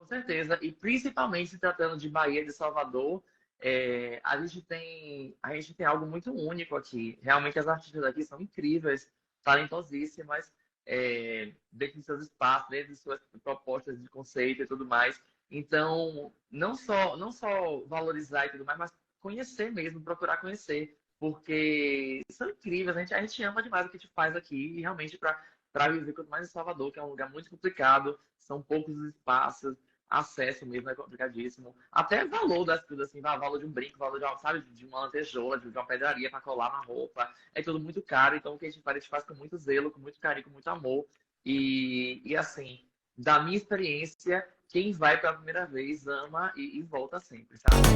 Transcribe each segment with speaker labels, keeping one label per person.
Speaker 1: certeza. E principalmente se tratando de Bahia, de Salvador, a gente tem algo muito único aqui. Realmente as artistas aqui são incríveis, talentosíssimas, dentro de seus espaços, dentro de suas propostas de conceito e tudo mais. Então, não só valorizar e tudo mais, mas conhecer mesmo, procurar conhecer. Porque são incríveis, a gente ama demais o que a gente faz aqui, e realmente para viver, quanto mais em Salvador, que é um lugar muito complicado, são poucos os espaços, acesso mesmo é complicadíssimo. Até valor das coisas, assim, valor de um brinco, valor de, sabe, de uma lantejola, de uma pedraria para colar na roupa, é tudo muito caro. Então, o que a gente faz com muito zelo, com muito carinho, com muito amor. E assim, da minha experiência, quem vai pela primeira vez ama e volta sempre, sabe?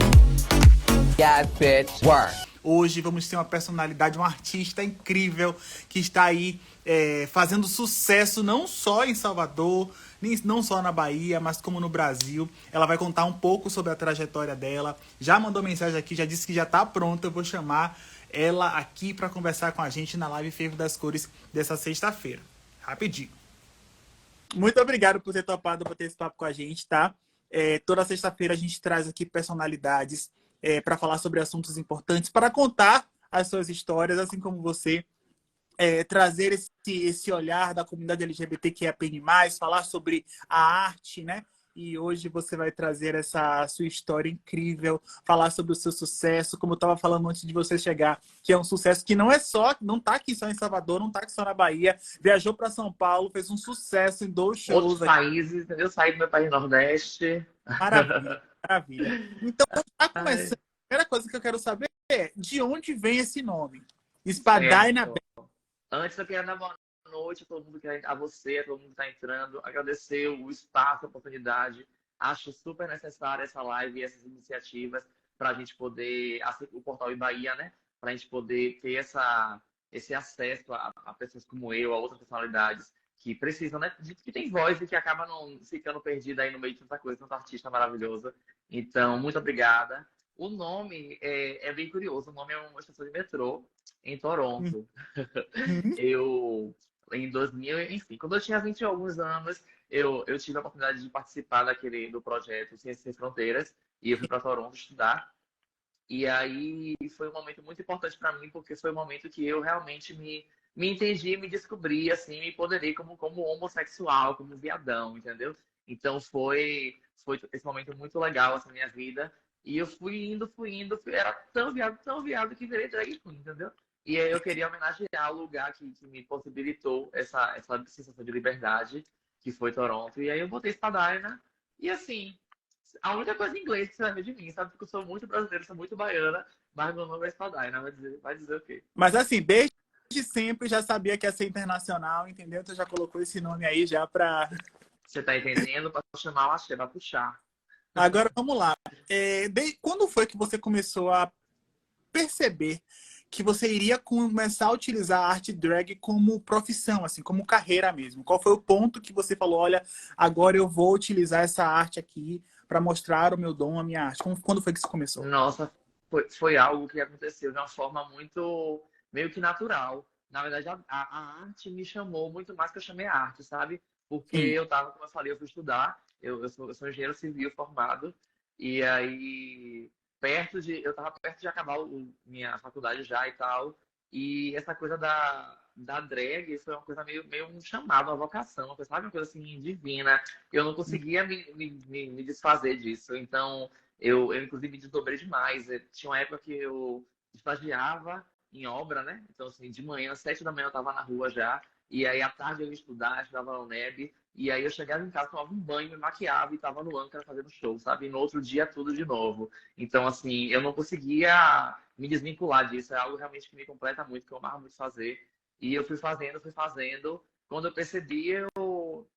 Speaker 2: Yeah, bitch. Work. Hoje vamos ter uma personalidade, um artista incrível que está aí fazendo sucesso não só em Salvador, não só na Bahia, mas como no Brasil. Ela vai contar um pouco sobre a trajetória dela. Já mandou mensagem aqui, já disse que já está pronta. Eu vou chamar ela aqui para conversar com a gente na live Fervo das Cores dessa sexta-feira. Rapidinho. Muito obrigado por ter topado bater esse papo com a gente, tá? Toda sexta-feira a gente traz aqui personalidades para falar sobre assuntos importantes, para contar as suas histórias, assim como você, trazer esse olhar da comunidade LGBTQIA+, falar sobre a arte, né? E hoje você vai trazer essa sua história incrível, falar sobre o seu sucesso, como eu estava falando antes de você chegar, que é um sucesso que não tá aqui só em Salvador, não tá aqui só na Bahia, viajou para São Paulo, fez um sucesso em 2
Speaker 1: Outros
Speaker 2: shows aqui.
Speaker 1: países, entendeu? Saí do meu país Nordeste.
Speaker 2: Maravilha, maravilha. Então, para
Speaker 1: Ai,
Speaker 2: começar, a primeira coisa que eu quero saber é de onde vem esse nome? Espadaina.
Speaker 1: certo. Antes eu queria dar boa noite a todo mundo a você, a todo mundo que está entrando, agradecer o espaço, a oportunidade. Acho super necessária essa live e essas iniciativas para a gente poder, assim, o Portal e Bahia, né? Para a gente poder ter esse acesso a pessoas como eu, a outras personalidades que precisam, né? Que tem voz e que acaba não ficando perdida aí no meio de tanta coisa, tanta artista maravilhosa. Então, muito obrigada. O nome é bem curioso. O nome é uma estação de metrô em Toronto.
Speaker 2: Uhum.
Speaker 1: Eu, em 2000, enfim, quando eu tinha 20 e alguns anos, eu tive a oportunidade de participar do projeto Ciências Sem Fronteiras, e eu fui para Toronto estudar. E aí foi um momento muito importante para mim, porque foi um momento que eu realmente me entendi, me descobri, assim, me empoderei como homossexual, como viadão, entendeu? Então foi esse momento muito legal, assim, na minha vida. E eu fui indo, era tão viado que virei drag queen, entendeu? E aí eu queria homenagear o lugar que me possibilitou essa sensação de liberdade, que foi Toronto. E aí eu botei Spadina. E assim, a única coisa em inglês que você vai ver de mim, sabe? Porque eu sou muito brasileiro, sou muito baiana, mas meu nome é Spadina. Vai dizer o quê?
Speaker 2: Mas assim, desde sempre já sabia que ia ser internacional, entendeu? Então já colocou esse nome aí já para.
Speaker 1: Você tá entendendo? Pra chamar o axé, pra puxar.
Speaker 2: Agora vamos lá. Quando foi que você começou a perceber que você iria começar a utilizar a arte drag como profissão, assim, como carreira mesmo? Qual foi o ponto que você falou, olha, agora eu vou utilizar essa arte aqui para mostrar o meu dom, a minha arte? Quando foi que isso começou?
Speaker 1: Nossa, foi algo que aconteceu de uma forma muito, meio que natural. Na verdade, a arte me chamou muito mais que eu chamei a arte, sabe? Porque
Speaker 2: Sim.
Speaker 1: eu tava, como eu falei, eu fui estudar, eu sou engenheiro civil formado, e aí, eu tava perto de acabar minha faculdade já e tal, e essa coisa da drag foi uma coisa meio um chamado, uma vocação, uma coisa, sabe? Uma coisa assim divina. Eu não conseguia me desfazer disso. Então, eu inclusive, me desdobrei demais. Tinha uma época que eu estagiava em obra, né? Então, assim, de manhã, às 7 da manhã, eu estava na rua já. E aí, à tarde, eu ia estudar, estudava no NEB. E aí, eu chegava em casa, tomava um banho, me maquiava e estava no Ancara fazendo show, sabe? E no outro dia, tudo de novo. Então, assim, eu não conseguia me desvincular disso. É algo realmente que me completa muito, que eu amava muito fazer. E eu fui fazendo, fui fazendo. Quando eu percebi, o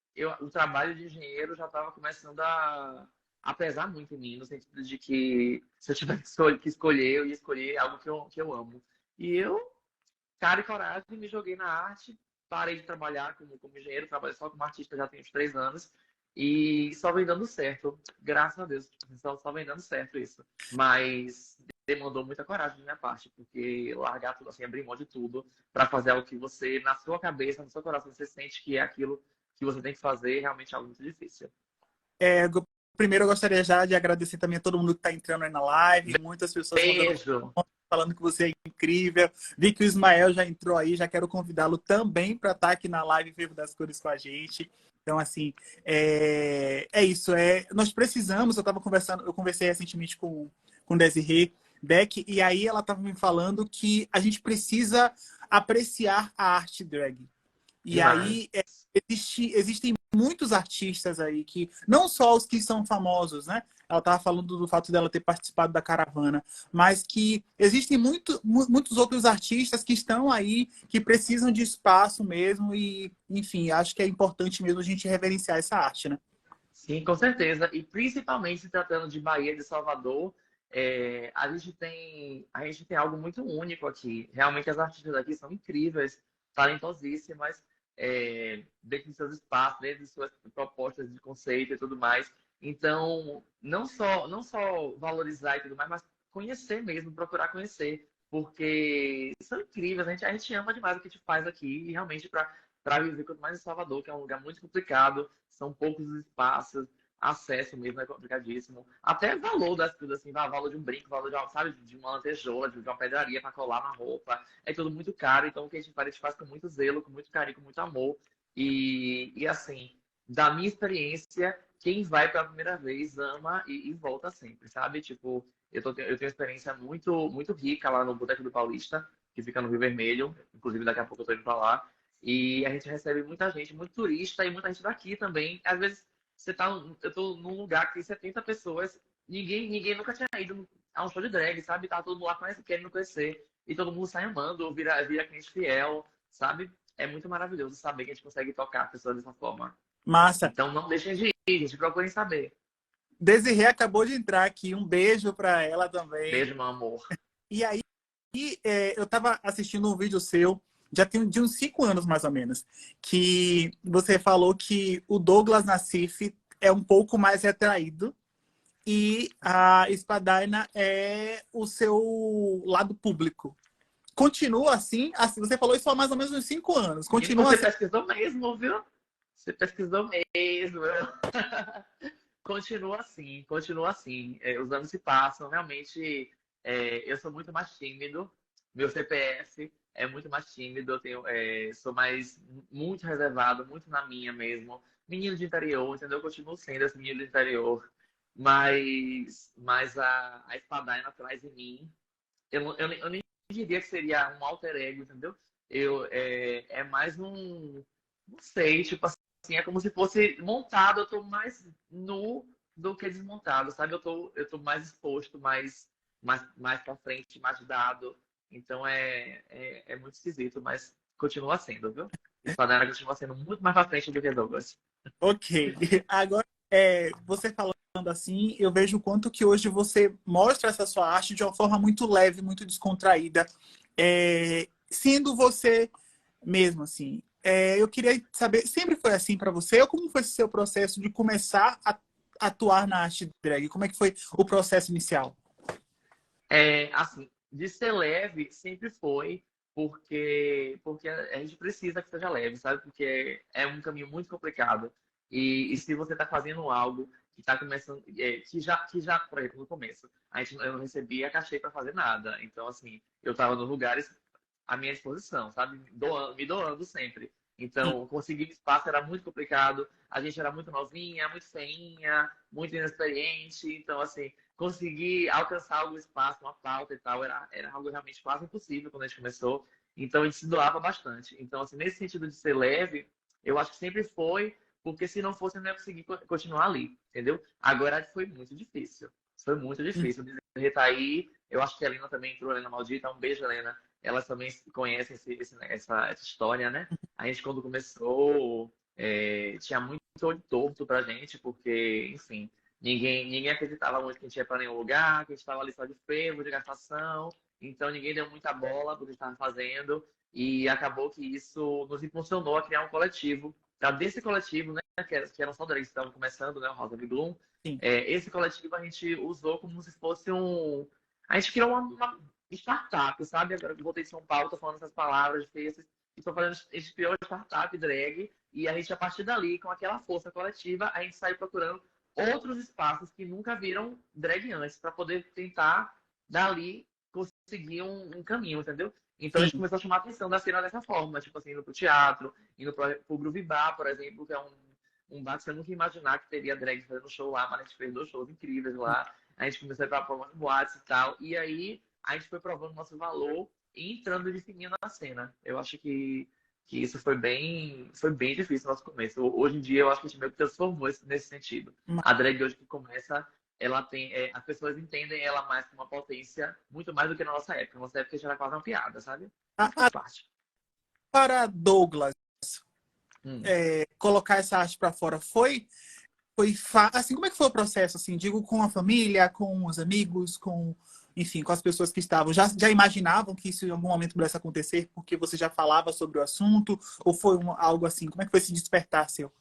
Speaker 1: trabalho de engenheiro já estava começando a pesar muito em mim, no sentido de que se eu tivesse que escolher, eu ia escolher algo que eu amo. E eu, cara e coragem, me joguei na arte, parei de trabalhar como engenheiro, trabalho só como artista já tem uns 3 anos, e só vem dando certo, graças a Deus, só vem dando certo isso. Mas demandou muita coragem da minha parte, porque largar tudo assim, abrir mão de tudo, para fazer algo que você, na sua cabeça, no seu coração, você sente que é aquilo que você tem que fazer, realmente é algo muito difícil.
Speaker 2: primeiro eu gostaria já de agradecer também a todo mundo que está entrando aí na live, muitas pessoas mandando
Speaker 1: Beijo.
Speaker 2: falando que você é incrível. Vi que o Ismael já entrou aí, já quero convidá-lo também para estar aqui na live Vivo das Cores com a gente. Então, assim, é isso. Nós precisamos, eu conversei recentemente com Desirê Beck, e aí ela estava me falando que a gente precisa apreciar a arte drag. E
Speaker 1: Demais.
Speaker 2: aí existem muitos artistas aí que, não só os que são famosos, né? Ela estava falando do fato dela ter participado da caravana, mas que existem muitos outros artistas que estão aí, que precisam de espaço mesmo, e, enfim, acho que é importante mesmo a gente reverenciar essa arte, né?
Speaker 1: Sim, com certeza. E principalmente se tratando de Bahia de Salvador, a gente tem algo muito único aqui. Realmente as artistas aqui são incríveis, talentosíssimas, dentro de seus espaços, dentro de suas propostas de conceito e tudo mais. Então, não só valorizar e tudo mais, mas conhecer mesmo, procurar conhecer, porque são incríveis. A gente ama demais o que a gente faz aqui e realmente para viver, quanto mais em Salvador, que é um lugar muito complicado, são poucos os espaços, acesso mesmo é complicadíssimo. Até valor das coisas, assim, valor de um brinco, valor de, sabe, de uma lantejola, de uma pedraria para colar na roupa, é tudo muito caro. Então, o que a gente faz com muito zelo, com muito carinho, com muito amor. E assim, da minha experiência, quem vai pela primeira vez ama e volta sempre, sabe? Tipo, eu tenho uma experiência muito, muito rica lá no Boteco do Paulista, que fica no Rio Vermelho. Inclusive, daqui a pouco eu tô indo pra lá. E a gente recebe muita gente, muito turista e muita gente daqui também. Às vezes, eu tô num lugar que tem 70 pessoas, ninguém nunca tinha ido a um show de drag, sabe? Tá todo mundo lá querendo conhecer. E todo mundo sai amando, vira cliente fiel, sabe? É muito maravilhoso saber que a gente consegue tocar pessoas dessa forma.
Speaker 2: Massa.
Speaker 1: Então não deixem de ir, gente, procurem saber.
Speaker 2: Desirê acabou de entrar aqui, um beijo para ela também.
Speaker 1: Beijo, meu amor.
Speaker 2: E aí, eu estava assistindo um vídeo seu, já tem de uns 5 anos mais ou menos, que você falou que o Douglas Nassif é um pouco mais retraído e a Espadaina é o seu lado público. Continua assim? Assim, você falou isso há mais ou menos uns 5 anos.
Speaker 1: Menino,
Speaker 2: Continua
Speaker 1: você
Speaker 2: assim?
Speaker 1: pesquisou mesmo, viu? Você pesquisou mesmo. Continua assim, continua assim. Os anos se passam, realmente. Eu sou muito mais tímido. Meu CPF é muito mais tímido. Sou mais muito reservado, muito na minha mesmo. Menino de interior, entendeu? Eu continuo sendo esse menino de interior. Mas a espadaina atrás de mim, eu nem diria que seria um alter ego, entendeu? É mais um. Não sei, tipo assim, é como se fosse montado, eu tô mais nu do que desmontado, sabe? Eu tô mais exposto, mais pra frente, mais dado. Então é muito esquisito, mas continua sendo, viu? Espadana continua sendo muito mais pra frente do que Douglas.
Speaker 2: Ok. Agora, você falando assim, eu vejo o quanto que hoje você mostra essa sua arte de uma forma muito leve, muito descontraída, sendo você mesmo, assim. Eu queria saber, sempre foi assim para você? Ou como foi esse seu processo de começar a atuar na arte drag? Como é que foi o processo inicial?
Speaker 1: Assim, de ser leve sempre foi, porque a gente precisa que seja leve, sabe? Porque é um caminho muito complicado. E se você está fazendo algo que está começando, que já, por exemplo, no começo, eu não recebia cachê para fazer nada. Então, assim, eu estava nos lugares à minha disposição, sabe? Me doando sempre.
Speaker 2: Sim.
Speaker 1: Então, conseguir espaço era muito complicado. A gente era muito novinha, muito feinha, muito inexperiente. Então, assim, conseguir alcançar algum espaço, uma pauta e tal, era algo realmente quase impossível quando a gente começou. Então, a gente se doava bastante. Então, assim, nesse sentido de ser leve, eu acho que sempre foi, porque se não fosse, eu não ia conseguir continuar ali, entendeu? Agora foi muito difícil. Foi muito difícil. O tá aí, eu acho que a Helena também entrou, a Helena Maldita. Um beijo, Helena. Elas também conhecem essa história, né? A gente, quando começou, tinha muito olho torto pra gente, porque, enfim, ninguém acreditava muito que a gente ia para nenhum lugar, que a gente estava ali só de fervo, de gastação. Então ninguém deu muita bola para o que a gente estava fazendo. E acabou que isso nos impulsionou a criar um coletivo. Tá? Desse coletivo, né, que eram só drags que estavam começando, né, o Rosa de Bloom,
Speaker 2: Sim.
Speaker 1: esse coletivo a gente usou como se fosse um. A gente criou uma startup, sabe? Agora que eu voltei de São Paulo, tô falando essas palavras difíceis. A gente criou uma startup drag e a gente, a partir dali, com aquela força coletiva, a gente saiu procurando outros espaços que nunca viram drag antes, para poder tentar, dali, conseguir um caminho, entendeu? Então a gente
Speaker 2: Sim.
Speaker 1: começou a chamar a atenção da cena dessa forma, tipo assim, indo pro teatro, indo pro Groove Bar, por exemplo, que é um bar que você nunca ia imaginar que teria drag fazendo show lá, mas a gente fez 2 shows incríveis lá. A gente começou a ir pra umas boates e tal. E aí a gente foi provando nosso valor e entrando de fininho na cena. Eu acho que isso foi bem difícil no nosso começo. Hoje em dia eu acho que a gente meio que transformou nesse sentido. A drag hoje que começa, ela tem, as pessoas entendem ela mais como uma potência, muito mais do que na nossa época. Na nossa época já era quase uma piada, sabe? Mas faz parte.
Speaker 2: Para Douglas,
Speaker 1: Hum.
Speaker 2: colocar essa arte para fora assim, como é que foi o processo, assim, digo, com a família, com os amigos, enfim, com as pessoas que estavam, já imaginavam que isso em algum momento pudesse acontecer porque você já falava sobre o assunto, ou foi algo assim, como é que foi esse despertar seu?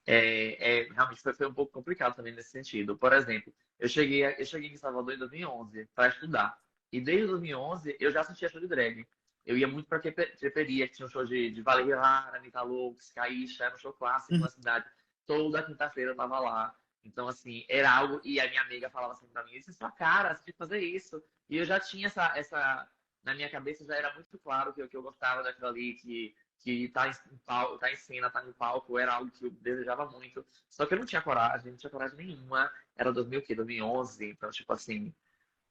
Speaker 1: Realmente foi um pouco complicado também nesse sentido. Por exemplo, eu cheguei em Salvador em 2011 para estudar. E desde 2011 eu já assistia show de drag. Eu ia muito para Creperia, que tinha um show de Valerie Rara, Anitta Lux, Caíxa, era um show clássico
Speaker 2: Uhum.
Speaker 1: na cidade. Toda quinta-feira eu tava lá. Então, assim, era algo. E a minha amiga falava assim pra mim: Isso é sua cara, você tem que fazer isso. E eu já tinha na minha cabeça já era muito claro que eu gostava daquilo ali, que tá em cena, tá no palco, era algo que eu desejava muito. Só que eu não tinha coragem nenhuma. Era 2000, o quê? 2011, então, tipo assim,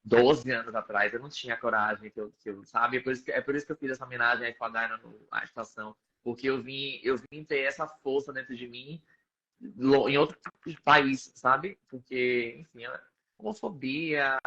Speaker 1: 12 anos atrás, eu não tinha coragem sabe? É por isso que eu fiz essa homenagem à Espadana à estação, porque eu vim ter essa força dentro de mim em outro país, sabe? Porque, enfim, homofobia,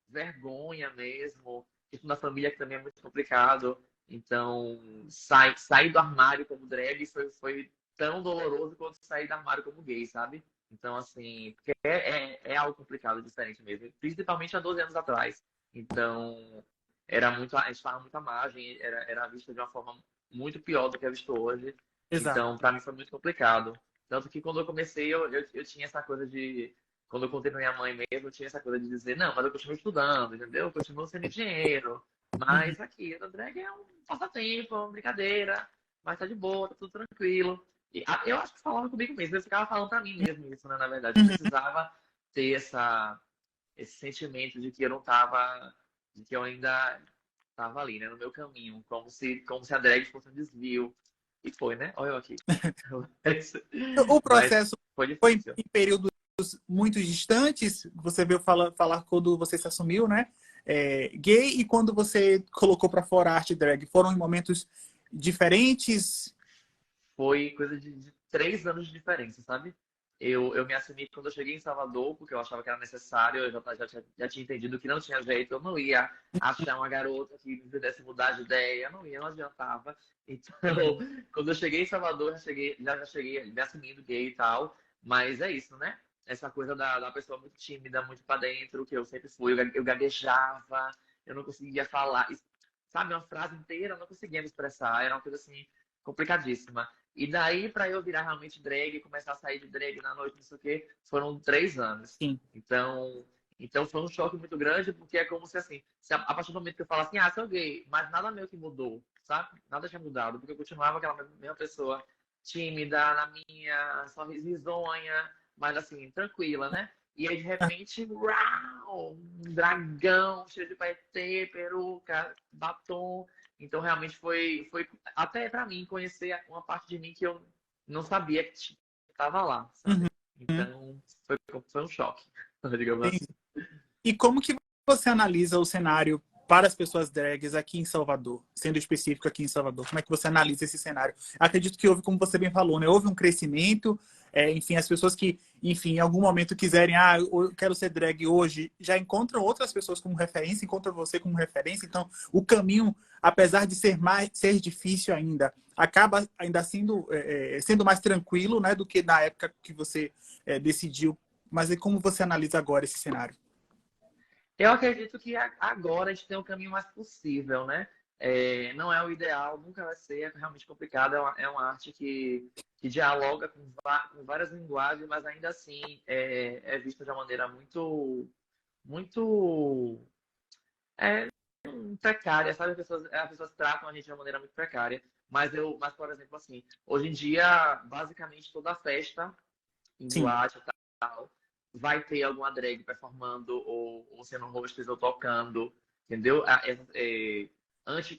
Speaker 1: vergonha mesmo, isso na família que também é muito complicado. Então, sair do armário como drag foi tão doloroso quanto sair do armário como gay, sabe? Então, assim, porque é algo complicado, diferente mesmo. Principalmente há 12 anos atrás. Então, a gente falava muita margem, era vista de uma forma muito pior do que é visto hoje.
Speaker 2: Exato.
Speaker 1: Então, para mim foi muito complicado. Tanto que quando eu comecei, eu tinha essa coisa de. Quando eu contei pra minha mãe mesmo, eu tinha essa coisa de dizer: não, mas eu continuo estudando, entendeu? Eu continuo sendo engenheiro.
Speaker 2: Uhum.
Speaker 1: Mas aqui, a drag é um passatempo, é uma brincadeira. Mas tá de boa, tá tudo tranquilo. E eu acho que falava comigo mesmo, eu ficava falando pra mim mesmo isso, né? Na verdade, eu
Speaker 2: Uhum.
Speaker 1: precisava ter esse sentimento de que eu não tava. De que eu ainda tava ali, né? No meu caminho. Como se a drag fosse um desvio. E foi, né? Olha eu aqui.
Speaker 2: O
Speaker 1: Mas
Speaker 2: processo
Speaker 1: foi
Speaker 2: foi
Speaker 1: difícil.
Speaker 2: em períodos muito distantes, você veio falar quando você se assumiu, né? Gay, e quando você colocou para fora a arte drag, foram em momentos diferentes?
Speaker 1: Foi coisa de 3 anos de diferença, sabe? Eu me assumi quando eu cheguei em Salvador, porque eu achava que era necessário, eu já tinha entendido que não tinha jeito, eu não ia achar uma garota que me pudesse mudar de ideia, eu não ia, não adiantava. Então,
Speaker 2: Uhum.
Speaker 1: quando eu cheguei em Salvador, já cheguei me assumindo gay e tal, mas é isso, né? Essa coisa da pessoa muito tímida, muito pra dentro, que eu sempre fui, eu gaguejava, eu não conseguia falar, sabe, uma frase inteira, eu não conseguia me expressar, era uma coisa assim, complicadíssima. E daí, pra eu virar realmente drag, começar a sair de drag na noite, não sei o quê, foram 3 anos.
Speaker 2: Sim.
Speaker 1: Então foi um choque muito grande, porque é como se assim, a partir do momento que eu falo assim, sou gay, mas nada meu que mudou, sabe? Nada tinha mudado, porque eu continuava aquela mesma pessoa tímida, na minha, sorrisonha, mas assim, tranquila, né? E aí, de repente, uau, um dragão cheio de paetê, peruca, batom. Então, realmente foi até para mim conhecer uma parte de mim que eu não sabia que estava lá,
Speaker 2: Uhum.
Speaker 1: sabe? Então, foi um choque, digamos
Speaker 2: Entendi.
Speaker 1: assim.
Speaker 2: E como que você analisa o cenário para as pessoas drags aqui em Salvador, sendo específico aqui em Salvador? Como é que você analisa esse cenário? Acredito que houve, como você bem falou, né? Houve um crescimento, enfim, as pessoas que, enfim, em algum momento quiserem, eu quero ser drag hoje, já encontram outras pessoas como referência, encontram você como referência. Então, o caminho, apesar de ser difícil ainda, acaba ainda sendo mais tranquilo, né, do que na época que você decidiu. Mas e como você analisa agora esse cenário?
Speaker 1: Eu acredito que agora a gente tem um caminho mais possível, né? Não é o ideal, nunca vai ser, é realmente complicado. É uma arte que dialoga com várias linguagens, mas ainda assim é vista de uma maneira muito, muito precária, sabe? As pessoas tratam a gente de uma maneira muito precária. Mas, por exemplo, assim, hoje em dia, basicamente toda festa em
Speaker 2: Sim.
Speaker 1: boate vai ter alguma drag performando ou sendo hostess ou tocando, entendeu?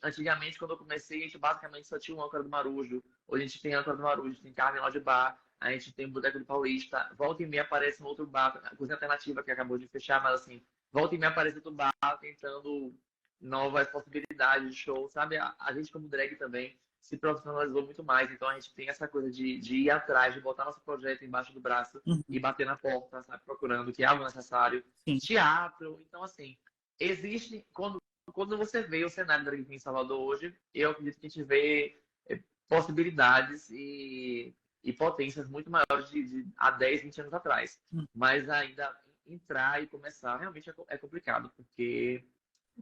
Speaker 1: Antigamente, quando eu comecei, a gente basicamente só tinha um âncora do Marujo. Hoje a gente tem âncora do Marujo, tem Carmen Lounge Bar, a gente tem Boteco do Paulista. Volta e meia aparece um outro bar, a Cozinha Alternativa, que acabou de fechar, mas assim, volta e meia aparece outro bar tentando novas possibilidades de show, sabe? A gente, como drag também, se profissionalizou muito mais. Então a gente tem essa coisa de ir atrás, de botar nosso projeto embaixo do braço e bater na porta, sabe? Procurando o que é algo necessário.
Speaker 2: Sim.
Speaker 1: Teatro. Então, assim, existe. Quando você vê o cenário da drag queen em Salvador hoje, eu acredito que a gente vê possibilidades e potências muito maiores há 10, 20 anos atrás. Mas ainda entrar e começar realmente é complicado, porque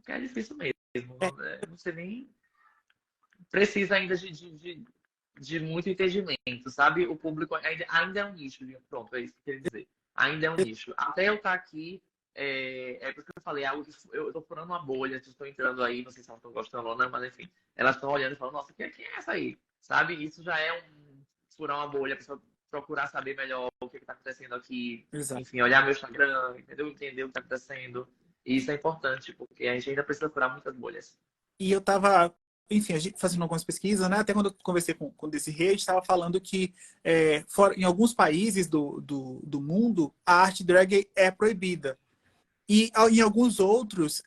Speaker 1: é difícil mesmo. Não sei nem. Precisa ainda de muito entendimento, sabe? O público ainda é um nicho. Pronto, é isso que eu queria dizer. Ainda é um nicho. Até eu estar aqui, por isso que eu falei, eu estou furando uma bolha, vocês estão entrando aí, não sei se elas estão gostando ou não, mas enfim, elas estão olhando e falando, nossa, quem é essa aí? Sabe? Isso já é furar uma bolha, a pessoa procurar saber melhor o que está acontecendo aqui,
Speaker 2: Exato.
Speaker 1: enfim, olhar meu Instagram, entendeu? Entender o que está acontecendo. E isso é importante, porque a gente ainda precisa furar muitas bolhas.
Speaker 2: E eu tava, enfim, a gente fazendo algumas pesquisas, né? Até quando eu conversei com o Desirê, a gente estava falando que em alguns países do mundo, a arte drag é proibida. E em alguns outros,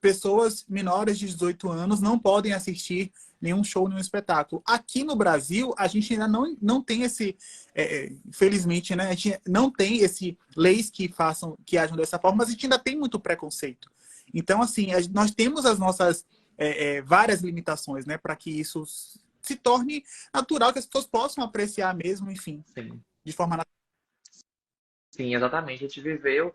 Speaker 2: pessoas menores de 18 anos não podem assistir nenhum show, nenhum espetáculo. Aqui no Brasil, a gente ainda não tem esse, infelizmente, né? A gente não tem esse leis que ajam dessa forma, mas a gente ainda tem muito preconceito. Então, assim, nós temos as nossas várias limitações, né? Para que isso se torne natural, que as pessoas possam apreciar mesmo, enfim,
Speaker 1: Sim.
Speaker 2: de forma natural.
Speaker 1: Sim, exatamente. A gente viveu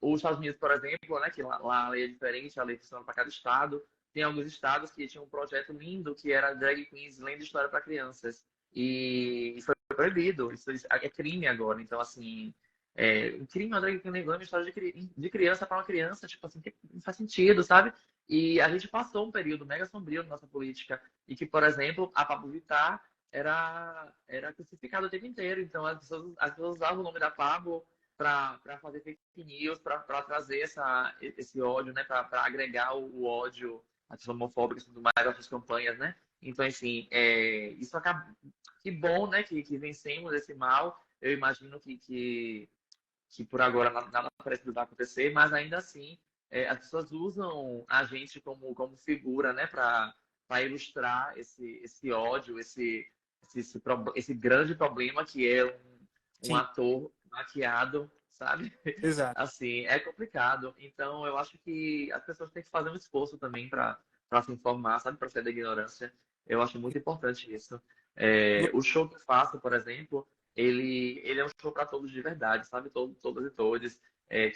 Speaker 1: os Estados Unidos, por exemplo, né, que lá a lei é diferente, a lei funciona para cada estado. Tem alguns estados que tinham um projeto lindo que era Drag Queens lendo história para crianças. E foi proibido. Isso é crime agora. Então, assim, um crime uma drag queen lendo uma história de criança para uma criança, tipo assim, que não faz sentido, sabe? E a gente passou um período mega sombrio na nossa política. E que, por exemplo, a Pablo Vittar era crucificado o tempo inteiro. Então, as pessoas usavam o nome da Pablo para fazer fake news, para trazer esse ódio, né? Para agregar o ódio, as homofóbicas e tudo mais, as suas campanhas, né? Então, assim, isso acaba. Que bom, né? Que vencemos esse mal. Eu imagino que por agora nada parece que vai acontecer, mas ainda assim, as pessoas usam a gente como figura, né? Para ilustrar esse ódio, esse grande problema que é um
Speaker 2: Sim,
Speaker 1: ator maquiado, sabe?
Speaker 2: exato.
Speaker 1: Assim, é complicado. Então, eu acho que as pessoas têm que fazer um esforço também para se informar, sabe? Para sair da ignorância. Eu acho muito importante isso. O show que eu faço, por exemplo, ele é um show para todos de verdade, sabe? Todas e todos,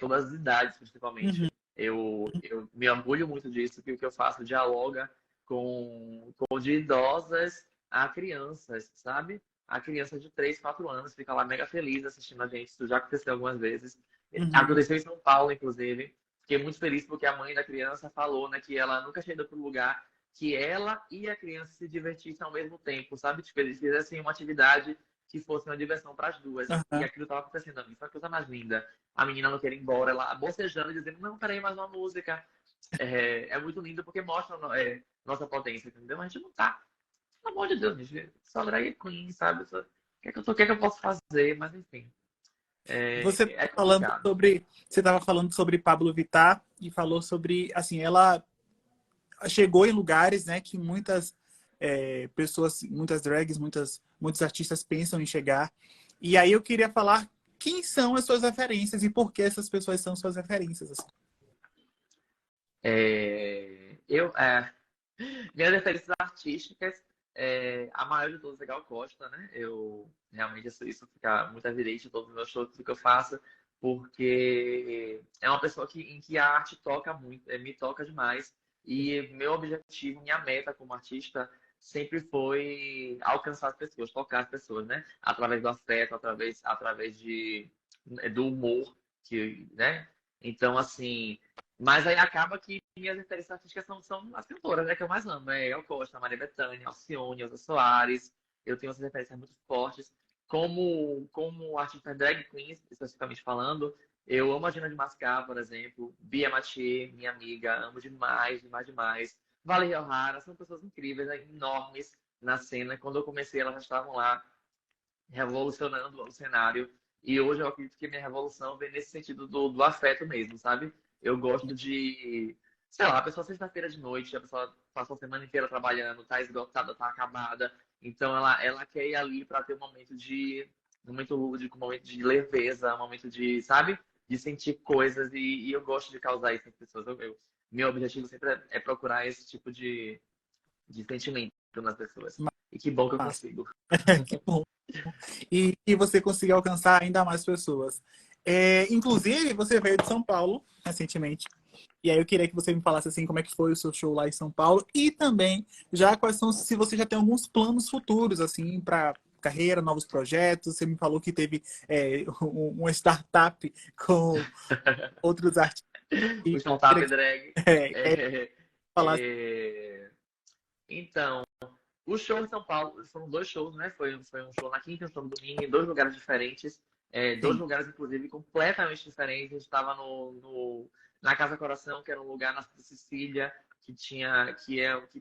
Speaker 1: todas as idades, principalmente.
Speaker 2: Uhum.
Speaker 1: Eu me orgulho muito disso, que o que eu faço dialoga com de idosas a crianças, sabe? A criança de 3, 4 anos fica lá mega feliz assistindo a gente. Isso já aconteceu algumas vezes.
Speaker 2: Uhum.
Speaker 1: Aconteceu em São Paulo, inclusive. Fiquei muito feliz porque a mãe da criança falou, né, que ela nunca tinha ido para um lugar que ela e a criança se divertissem ao mesmo tempo, sabe? Tipo, eles fizessem uma atividade que fosse uma diversão para as duas. E
Speaker 2: Uhum.
Speaker 1: aquilo estava acontecendo a mim. Foi a coisa mais linda. A menina não queria ir embora, ela bocejando e dizendo, não, peraí, mais uma música. É muito lindo porque mostra nossa potência, entendeu? Mas a gente não tá. Pelo amor de Deus, gente. Só drag queen, sabe? O que é que eu posso fazer? Mas enfim.
Speaker 2: Você
Speaker 1: É
Speaker 2: estava falando
Speaker 1: complicado.
Speaker 2: sobre, você estava falando sobre Pablo Vittar e falou sobre, assim, ela chegou em lugares, né, que muitas pessoas, muitas drags, muitos artistas pensam em chegar. E aí eu queria falar quem são as suas referências e por que essas pessoas são suas referências. Assim.
Speaker 1: É, eu, é, Minhas referências artísticas, a maior de todas é Gal Costa, né? Eu realmente isso fica muito evidente em todos os meus shows, tudo que eu faço, porque é uma pessoa em que a arte toca muito, me toca demais. E meu objetivo, minha meta como artista sempre foi alcançar as pessoas, tocar as pessoas, né? Através do afeto, através do humor, né? Então, assim, mas aí acaba que minhas referências artísticas são as cantoras, né, que eu mais amo. El Costa, Maria Bethânia, Alcione, Elza Soares. Eu tenho essas referências muito fortes. como artista drag queen, especificamente falando, eu amo a Gina de Mascar, por exemplo, Bia Mathieu, minha amiga, amo demais, demais, demais. Valerie O'Hara, são pessoas incríveis, né, enormes na cena. Quando eu comecei, elas já estavam lá revolucionando o cenário. E hoje eu acredito que minha revolução vem nesse sentido do afeto mesmo, sabe? Eu gosto de, sei lá, a pessoa sexta-feira de noite, a pessoa passou a semana inteira trabalhando, tá esgotada, tá acabada. Então ela quer ir ali para ter um momento lúdico, um momento de leveza, um momento de, sabe? De sentir coisas e eu gosto de causar isso nas pessoas. Meu objetivo sempre é procurar esse tipo de sentimento nas pessoas. E que bom que eu
Speaker 2: Massa.
Speaker 1: consigo.
Speaker 2: Que bom. E que você consiga alcançar ainda mais pessoas. Inclusive, você veio de São Paulo recentemente. E aí eu queria que você me falasse assim como é que foi o seu show lá em São Paulo e também já quais são, se você já tem alguns planos futuros assim para carreira, novos projetos. Você me falou que teve uma startup com outros artistas.
Speaker 1: O
Speaker 2: E
Speaker 1: startup
Speaker 2: queria que
Speaker 1: drag.
Speaker 2: você
Speaker 1: É,
Speaker 2: falasse.
Speaker 1: é, então, o show em São Paulo, foram dois shows, né? Foi um show na quinta e um show no domingo, em dois lugares diferentes. Dois
Speaker 2: Sim.
Speaker 1: lugares, inclusive, completamente diferentes. A gente estava na Casa Coração, que era um lugar na Sicília, que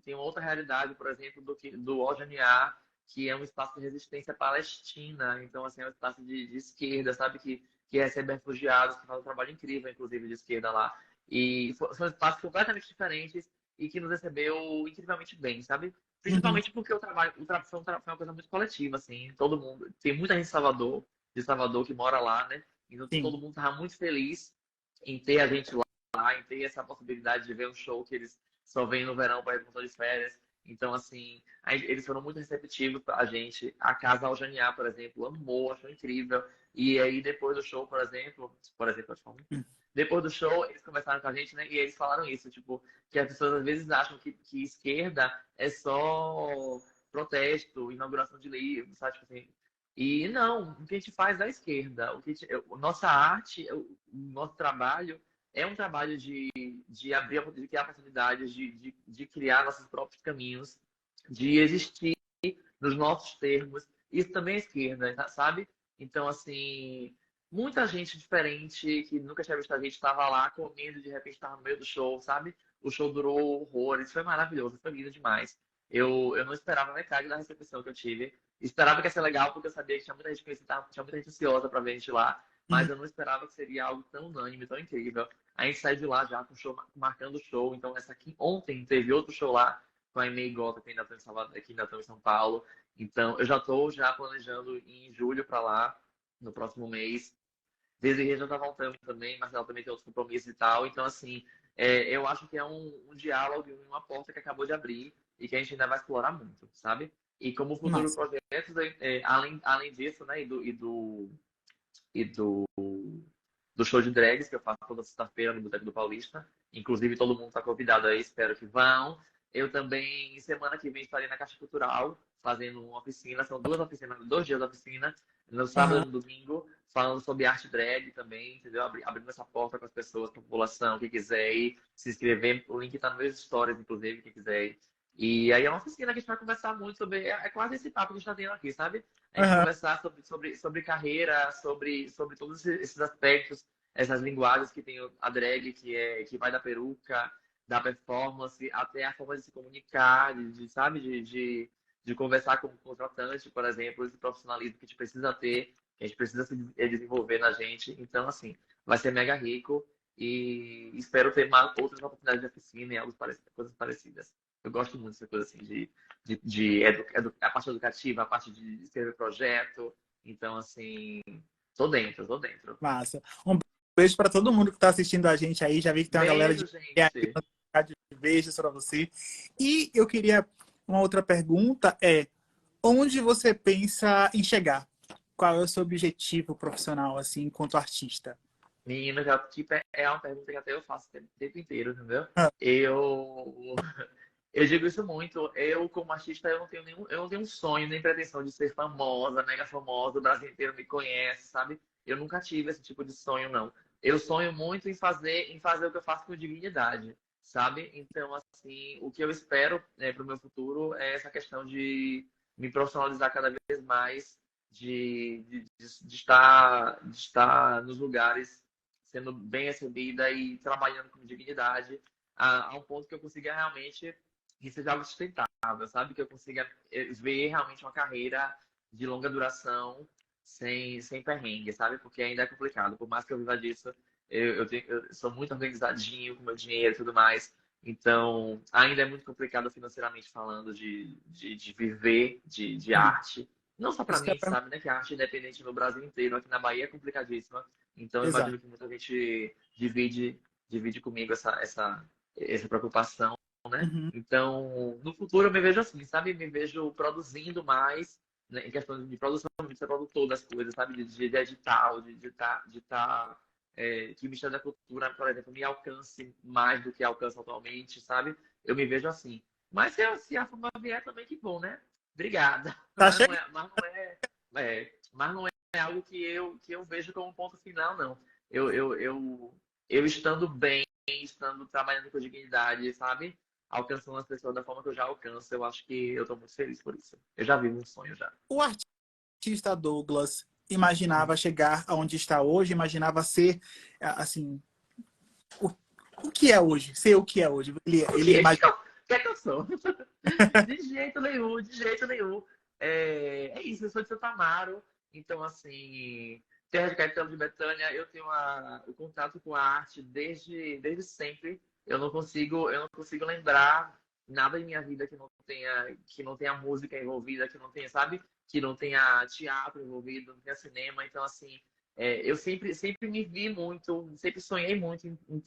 Speaker 1: tem outra realidade, por exemplo, do Ojanear, que é um espaço de resistência palestina. Então, assim, é um espaço de esquerda, sabe? Que recebe refugiados, que faz um trabalho incrível, inclusive, de esquerda lá. E são espaços completamente diferentes e que nos recebeu incrivelmente bem, sabe?
Speaker 2: Uhum.
Speaker 1: Principalmente porque foi uma coisa muito coletiva, assim. Todo mundo. Tem muita gente de Salvador que mora lá, né? Então
Speaker 2: Sim.
Speaker 1: todo mundo tava muito feliz em ter a gente lá, em ter essa possibilidade de ver um show que eles só vêm no verão para ir de férias. Então, assim, eles foram muito receptivos a gente. A Casa Aljaniá, por exemplo, amou, achou incrível. E aí, depois do show, eu te falo muito. Depois do show, eles conversaram com a gente, né? E eles falaram isso, tipo, que as pessoas às vezes acham que esquerda é só protesto, inauguração de livros, sabe? Tipo assim. E não, o que a gente faz à esquerda, nossa arte, o nosso trabalho é um trabalho de criar oportunidades, de criar nossos próprios caminhos, de existir nos nossos termos. Isso também é esquerda, sabe? Então, assim, muita gente diferente que nunca tinha visto a gente estava lá comendo, de repente estava no meio do show, sabe? O show durou horrores, foi maravilhoso, foi lindo demais. Eu não esperava metade da recepção que eu tive. Esperava que ia ser legal, porque eu sabia que tinha muita gente conhecida, tinha muita gente ansiosa para ver a gente lá,
Speaker 2: Uhum.
Speaker 1: mas eu não esperava que seria algo tão unânime, tão incrível. A gente saiu de lá já com o show, marcando o show, então essa aqui ontem teve outro show lá com a Aimee Gota, que ainda estão em Salvador, que ainda estão em São Paulo. Então, eu já estou já planejando ir em julho para lá, no próximo mês. Desirê já está voltando também, mas ela também tem outros compromissos e tal. Então, assim, eu acho que é um diálogo e uma porta que acabou de abrir e que a gente ainda vai explorar muito, sabe? E como futuro
Speaker 2: Massa.
Speaker 1: projetos, além disso, né, e do show de drags que eu faço toda sexta-feira no Boteco do Paulista. Inclusive, todo mundo está convidado aí, espero que vão. Eu também, semana que vem, estarei na Caixa Cultural, fazendo uma oficina. São duas oficinas, 2 dias da oficina, no sábado
Speaker 2: Aham.
Speaker 1: e no domingo, falando sobre arte drag também, entendeu? Abrindo essa porta com as pessoas, com a população, quem quiser ir, se inscrever. O link está nas minhas stories, inclusive, quem quiser ir. E aí é uma oficina que a gente vai conversar muito sobre. É quase esse papo que a gente está tendo aqui, sabe? A gente
Speaker 2: Aham.
Speaker 1: conversar sobre carreira, sobre todos esses aspectos, essas linguagens que tem a drag, que vai da peruca, da performance, até a forma de se comunicar, sabe, de conversar com o contratante, por exemplo, esse profissionalismo que a gente precisa ter, que a gente precisa se desenvolver na gente. Então, assim, vai ser mega rico e espero ter outras oportunidades de oficina e coisas parecidas. Eu gosto muito dessa coisa assim a parte educativa, a parte de escrever projeto. Então, assim, tô dentro, tô dentro.
Speaker 2: Massa. Um beijo para todo mundo que está assistindo a gente aí. Já vi que tem uma galera de
Speaker 1: Beijo, gente.
Speaker 2: beijos para você. E eu queria uma outra pergunta onde você pensa em chegar? Qual é o seu objetivo profissional assim enquanto artista?
Speaker 1: Menina, já, tipo, é uma pergunta que até eu faço o tempo inteiro, entendeu?
Speaker 2: Ah,
Speaker 1: Eu digo isso muito. Eu, como artista, eu não tenho um sonho nem pretensão de ser famosa, mega famosa, o Brasil inteiro me conhece, sabe? Eu nunca tive esse tipo de sonho, não. Eu sonho muito em fazer o que eu faço com dignidade, sabe? Então, assim, o que eu espero para o meu futuro é essa questão de me profissionalizar cada vez mais, de estar nos lugares sendo bem recebida e trabalhando com dignidade a um ponto que eu consiga realmente que seja algo sustentável, sabe? Que eu consiga ver realmente uma carreira de longa duração sem perrengue, sabe? Porque ainda é complicado. Por mais que eu viva disso, eu sou muito organizadinho com meu dinheiro e tudo mais. Então, ainda é muito complicado financeiramente falando de viver de
Speaker 2: Sim.
Speaker 1: arte. Não só para
Speaker 2: Isso que
Speaker 1: mim, a
Speaker 2: é
Speaker 1: gente sabe, né? Que a arte independente no Brasil inteiro, aqui na Bahia é complicadíssima. Então, eu
Speaker 2: exato.
Speaker 1: imagino que muita gente divide comigo essa preocupação, né?
Speaker 2: Uhum.
Speaker 1: Então, no futuro eu me vejo assim, sabe? Me vejo produzindo mais, né? Em questão de produção, de ser produtor das coisas, sabe? De edital, que o Ministério da Cultura, por exemplo, me alcance mais do que alcança atualmente, sabe? Eu me vejo assim. Mas se a fama vier também, que bom, né? Obrigada.
Speaker 2: Tá chegando.
Speaker 1: Mas não é algo que eu vejo como ponto final, não. Eu estando bem, estando trabalhando com dignidade, sabe? Alcançando as pessoas da forma que eu já alcanço, eu acho que eu tô muito feliz por isso. Eu já vivo um sonho já.
Speaker 2: O artista Douglas imaginava chegar aonde está hoje, imaginava ser, assim, o, o que é hoje, ser o que é hoje.
Speaker 1: O
Speaker 2: Ele
Speaker 1: que é
Speaker 2: imagina.
Speaker 1: que eu sou? De jeito nenhum, de jeito nenhum. É isso, eu sou de Santo Amaro, então, assim, Terra de Caetano de Betânia, eu tenho o contato com a arte desde sempre. Eu não consigo lembrar nada em minha vida que não tenha música envolvida, que não tenha, sabe? Que não tenha teatro envolvido, não tenha cinema. Então, assim, eu sempre me vi muito, sempre sonhei muito em em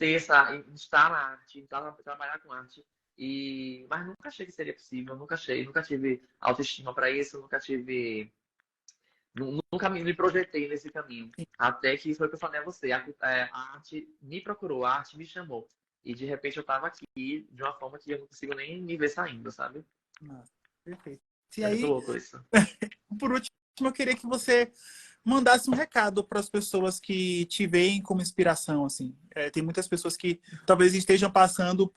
Speaker 1: estar na arte, trabalhar com arte. Mas nunca achei que seria possível, nunca tive autoestima para isso, nunca me projetei nesse caminho. Até que foi o que eu falei a você, a arte me procurou, a arte me chamou. E de repente eu estava aqui de uma forma que eu não consigo nem me ver saindo, sabe?
Speaker 2: Nossa, perfeito. E
Speaker 1: É muito
Speaker 2: aí,
Speaker 1: louco isso.
Speaker 2: por último, eu queria que você mandasse um recado para as pessoas que te veem como inspiração, assim. Tem muitas pessoas que talvez estejam passando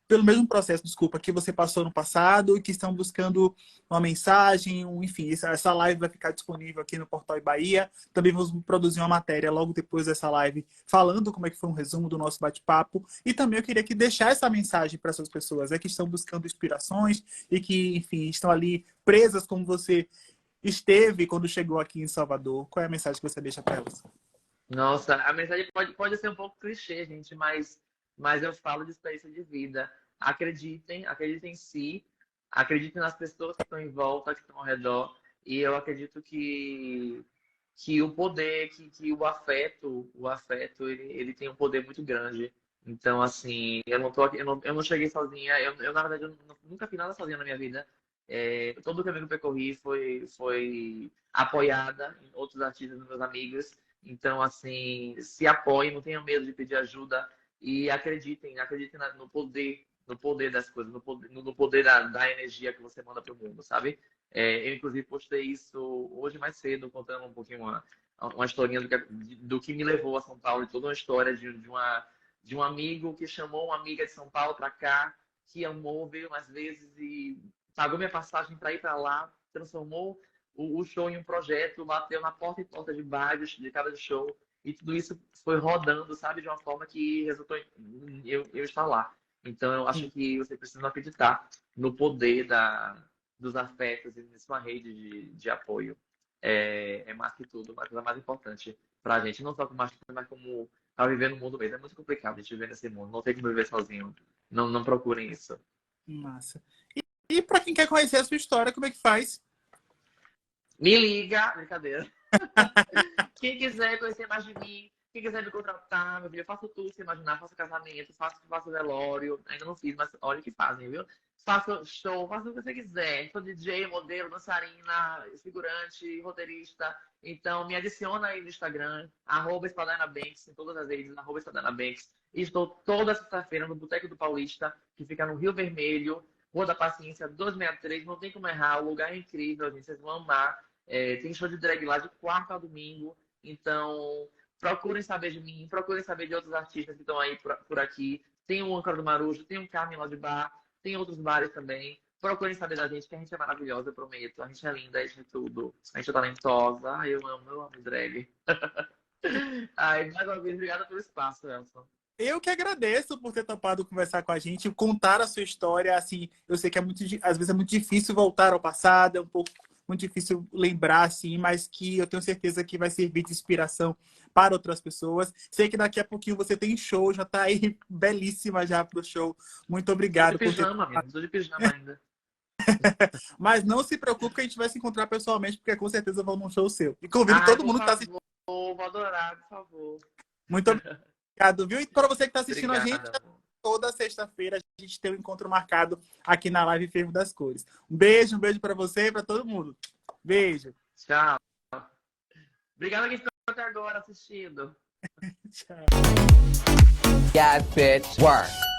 Speaker 2: pelo mesmo processo, desculpa, que você passou no passado e que estão buscando uma mensagem, enfim, essa live vai ficar disponível aqui no Portal Bahia. Também vamos produzir uma matéria logo depois dessa live falando como é que foi um resumo do nosso bate-papo. E também eu queria que deixar essa mensagem para essas pessoas que estão buscando inspirações e que, enfim, estão ali presas como você esteve quando chegou aqui em Salvador. Qual é a mensagem que você deixa para elas?
Speaker 1: Nossa, a mensagem pode ser um pouco clichê, gente, mas eu falo de experiência de vida. Acreditem em si, acreditem nas pessoas que estão em volta, que estão ao redor. E eu acredito que o poder, que o afeto, ele tem um poder muito grande. Então, assim, eu não tô aqui, eu não cheguei sozinha. Na verdade, nunca fiz nada sozinha na minha vida. Todo o caminho que eu percorri foi apoiada em outros artistas, meus amigos. Então, assim, se apoiem, não tenham medo de pedir ajuda e acreditem no poder das coisas, no poder da energia que você manda para o mundo, sabe? Eu, inclusive, postei isso hoje mais cedo, contando um pouquinho uma historinha do que me levou a São Paulo, e toda uma história de um amigo que chamou uma amiga de São Paulo para cá, que amou, veio mais vezes e pagou minha passagem para ir para lá, transformou o show em um projeto, bateu na porta e porta de bares, de cada show, e tudo isso foi rodando, sabe, de uma forma que resultou em eu estar lá. Então, eu acho
Speaker 2: Sim.
Speaker 1: que você precisa acreditar no poder dos afetos e nisso uma rede de apoio. É mais que tudo, uma coisa mais importante pra gente, não só como artista, mas como para viver no mundo mesmo. É muito complicado a gente viver nesse mundo, não tem como viver sozinho. Não, não procurem isso.
Speaker 2: Massa. E para quem quer conhecer a sua história, como é que faz?
Speaker 1: Me liga, brincadeira. Quem quiser conhecer mais de mim, quem quiser me contratar, meu filho, eu faço tudo, se imaginar, faço casamento, faço velório, ainda não fiz, mas olha o que fazem, viu? Faço show, faço o que você quiser. Sou DJ, modelo, dançarina, figurante, roteirista. Então me adiciona aí no Instagram, @espadanabanks, em todas as redes, @espadanabanks. E estou toda sexta-feira no Boteco do Paulista, que fica no Rio Vermelho, Rua da Paciência, 263. Não tem como errar, o lugar é incrível, gente, vocês vão amar. Tem show de drag lá de quarta a domingo. Então, procurem saber de mim, procurem saber de outros artistas que estão aí por aqui. Tem o Âncora do Marujo, tem o Carmen lá de Bar, tem outros bares também. Procurem saber da gente, que a gente é maravilhosa, eu prometo. A gente é linda, a gente é tudo. A gente é talentosa. Ai, eu amo drag. Ai, mais uma vez, obrigada pelo espaço, Elson.
Speaker 2: Eu que agradeço por ter topado conversar com a gente, contar a sua história. Assim, eu sei que às vezes é muito difícil voltar ao passado, é um pouco muito difícil lembrar, assim, mas que eu tenho certeza que vai servir de inspiração para outras pessoas. Sei que daqui a pouquinho você tem show, já está aí belíssima já pro show. Muito obrigado
Speaker 1: Tô de pijama, amigo. Tô de pijama ainda.
Speaker 2: Mas não se preocupe que a gente vai se encontrar pessoalmente, porque com certeza eu vou num show seu. E convido
Speaker 1: Ai,
Speaker 2: todo
Speaker 1: por
Speaker 2: mundo que está
Speaker 1: favor,
Speaker 2: assistindo.
Speaker 1: vou adorar, por favor.
Speaker 2: Muito obrigado, viu? E para você que está assistindo a gente,
Speaker 1: Obrigada, amor.
Speaker 2: toda sexta-feira a gente tem um encontro marcado aqui na live Fervo das Cores. Um beijo para você e para todo mundo. Beijo.
Speaker 1: Tchau. Obrigada quem ficou até agora assistindo.
Speaker 2: Tchau.
Speaker 3: Yeah, bitch. Work.